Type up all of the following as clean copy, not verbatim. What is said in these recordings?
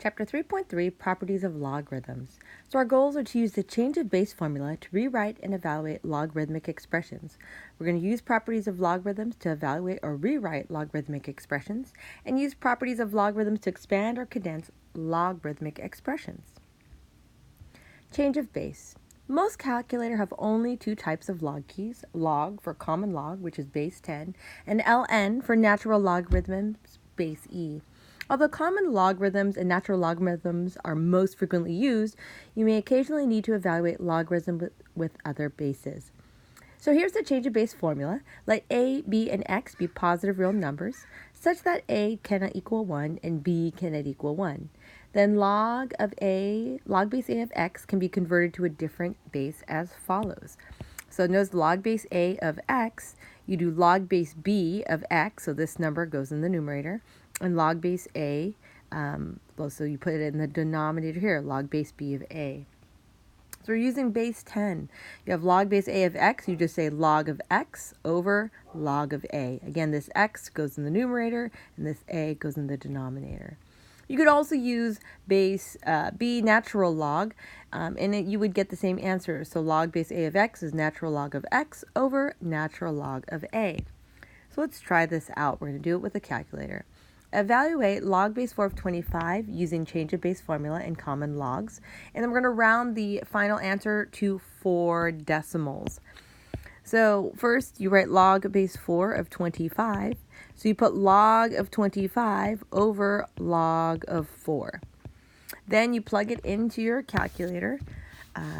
Chapter 3.3, Properties of Logarithms. So our goals are to use the change of base formula to rewrite and evaluate logarithmic expressions. We're going to use properties of logarithms to evaluate or rewrite logarithmic expressions, and use properties of logarithms to expand or condense logarithmic expressions. Change of base. Most calculators have only two types of log keys, log for common log, which is base 10, and ln for natural logarithms, base e. Although common logarithms and natural logarithms are most frequently used, you may occasionally need to evaluate logarithms with other bases. So here's the change of base formula. Let a, b, and x be positive real numbers, such that a cannot equal 1 and b cannot equal 1. Then log base a of x can be converted to a different base as follows. So notice log base a of x, you do log base b of x, so this number goes in the numerator, and log base a, so you put it in the denominator here, log base b of a. So we're using base 10. You have log base a of x, you just say log of x over log of a. Again, this x goes in the numerator, and this a goes in the denominator. You could also use base b natural log, and you would get the same answer. So log base a of x is natural log of x over natural log of a. So let's try this out. We're going to do it with a calculator. Evaluate log base 4 of 25 using change of base formula and common logs. And then we're going to round the final answer to 4 decimals. So first you write log base 4 of 25. So you put log of 25 over log of 4. Then you plug it into your calculator.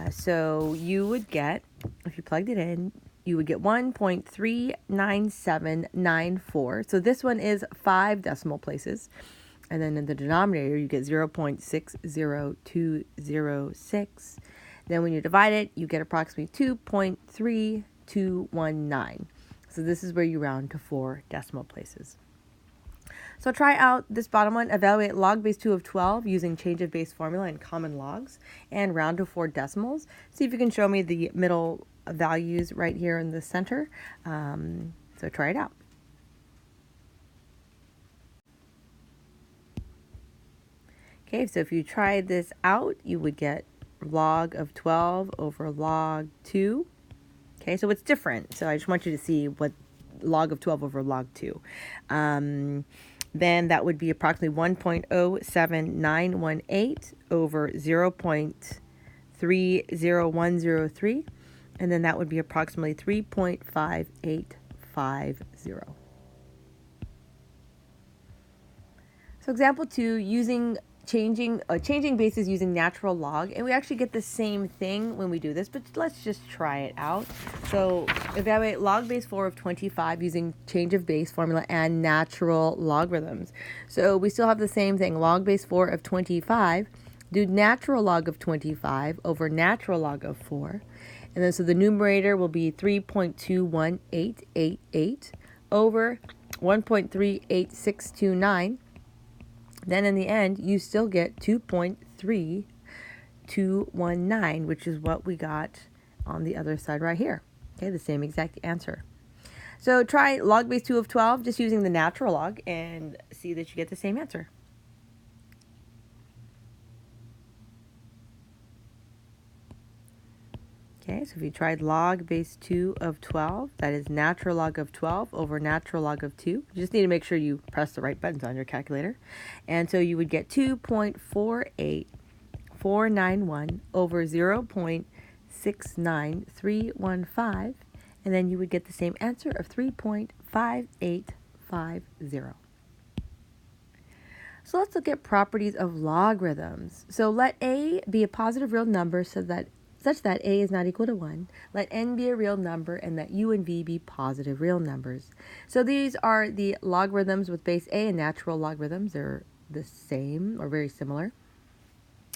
So you would get, if you plugged it in, you would get 1.39794. So this one is 5 decimal places. And then in the denominator, you get 0.60206. Then when you divide it, you get approximately 2.3219. So this is where you round to 4 decimal places. So try out this bottom one. Evaluate log base 2 of 12 using change of base formula and common logs, and round to 4 decimals. See if you can show me the middle values right here in the center. So try it out. Okay, so if you try this out, you would get log of 12 over log 2. Okay, so it's different. So I just want you to see what log of 12 over log 2. Then that would be approximately 1.07918 over 0.30103. And then that would be approximately 3.5850. So example 2, changing bases using natural log, and we actually get the same thing when we do this, but let's just try it out. So evaluate log base 4 of 25 using change of base formula and natural logarithms. So we still have the same thing, log base 4 of 25, do natural log of 25 over natural log of 4. And then so the numerator will be 3.21888 over 1.38629. Then in the end, you still get 2.3219, which is what we got on the other side right here. Okay, the same exact answer. So try log base 2 of 12 just using the natural log and see that you get the same answer. Okay, so if you tried log base 2 of 12, that is natural log of 12 over natural log of 2. You just need to make sure you press the right buttons on your calculator. And so you would get 2.48491 over 0.69315. And then you would get the same answer of 3.5850. So let's look at properties of logarithms. So let a be a positive real number such that a is not equal to 1. Let n be a real number, and that u and v be positive real numbers. So these are the logarithms with base a and natural logarithms. They're the same or very similar.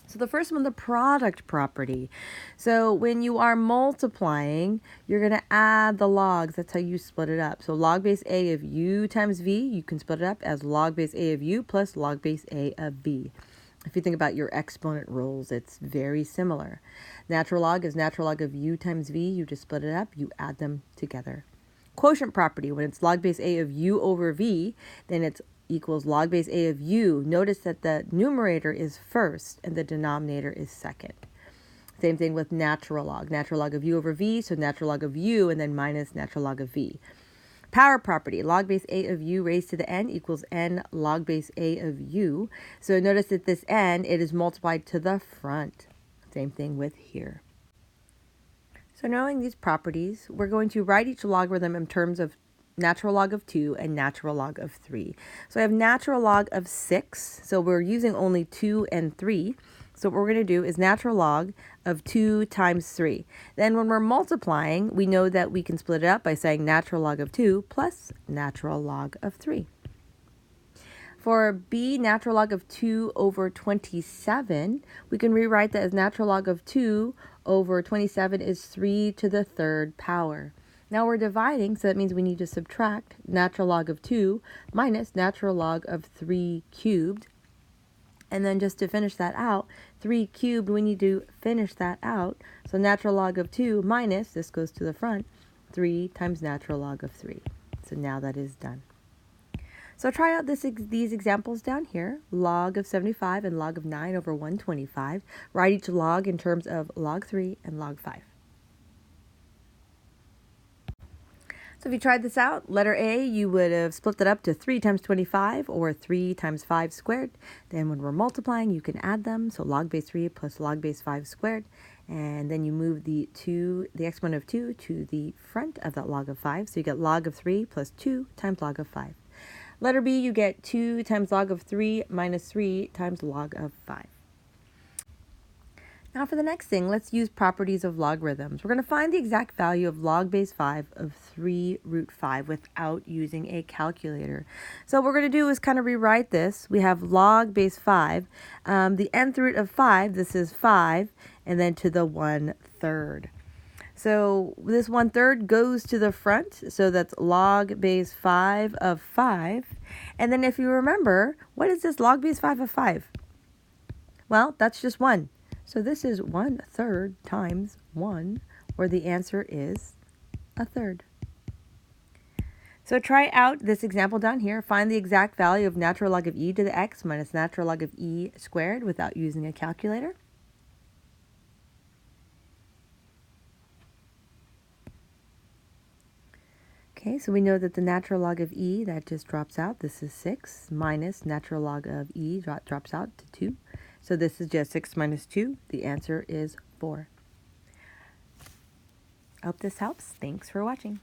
So the first one, the product property. So when you are multiplying, you're going to add the logs. That's how you split it up. So log base a of u times v, you can split it up as log base a of u plus log base a of v. If you think about your exponent rules, it's very similar. Natural log is natural log of u times v. You just split it up. You add them together. Quotient property, when it's log base a of u over v, then it's equals log base a of u. Notice that the numerator is first and the denominator is second. Same thing with natural log. Natural log of u over v, so natural log of u and then minus natural log of v. Power property, log base a of u raised to the n equals n log base a of u. So notice that this n, it is multiplied to the front. Same thing with here. So knowing these properties, we're going to write each logarithm in terms of natural log of 2 and natural log of 3. So I have natural log of 6, so we're using only 2 and 3. So what we're going to do is natural log of 2 times 3. Then when we're multiplying, we know that we can split it up by saying natural log of 2 plus natural log of 3. For b, natural log of 2 over 27, we can rewrite that as natural log of 2 over 27 is 3 to the third power. Now we're dividing, so that means we need to subtract natural log of 2 minus natural log of 3 cubed. And then just to finish that out, 3 cubed, we need to finish that out. So natural log of 2 minus, this goes to the front, 3 times natural log of 3. So now that is done. So try out these examples down here, log of 75 and log of 9 over 125. Write each log in terms of log 3 and log 5. So if you tried this out, letter A, you would have split that up to 3 times 25 or 3 times 5 squared. Then when we're multiplying, you can add them. So log base 3 plus log base 5 squared. And then you move the exponent of 2 to the front of that log of 5. So you get log of 3 plus 2 times log of 5. Letter B, you get 2 times log of 3 minus 3 times log of 5. Now for the next thing, let's use properties of logarithms. We're going to find the exact value of log base 5 of 3 root 5 without using a calculator. So what we're going to do is kind of rewrite this. We have log base 5. The nth root of 5, this is 5, and then to the 1/3. So this 1/3 goes to the front, so that's log base 5 of 5. And then if you remember, what is this log base 5 of 5? Well, that's just 1. So this is 1/3 times 1, where the answer is 1/3. So try out this example down here. Find the exact value of natural log of e to the x minus natural log of e squared without using a calculator. Okay, so we know that the natural log of e, that just drops out. This is 6 minus natural log of e drops out to 2. So this is just 6 minus 2. The answer is 4. I hope this helps. Thanks for watching.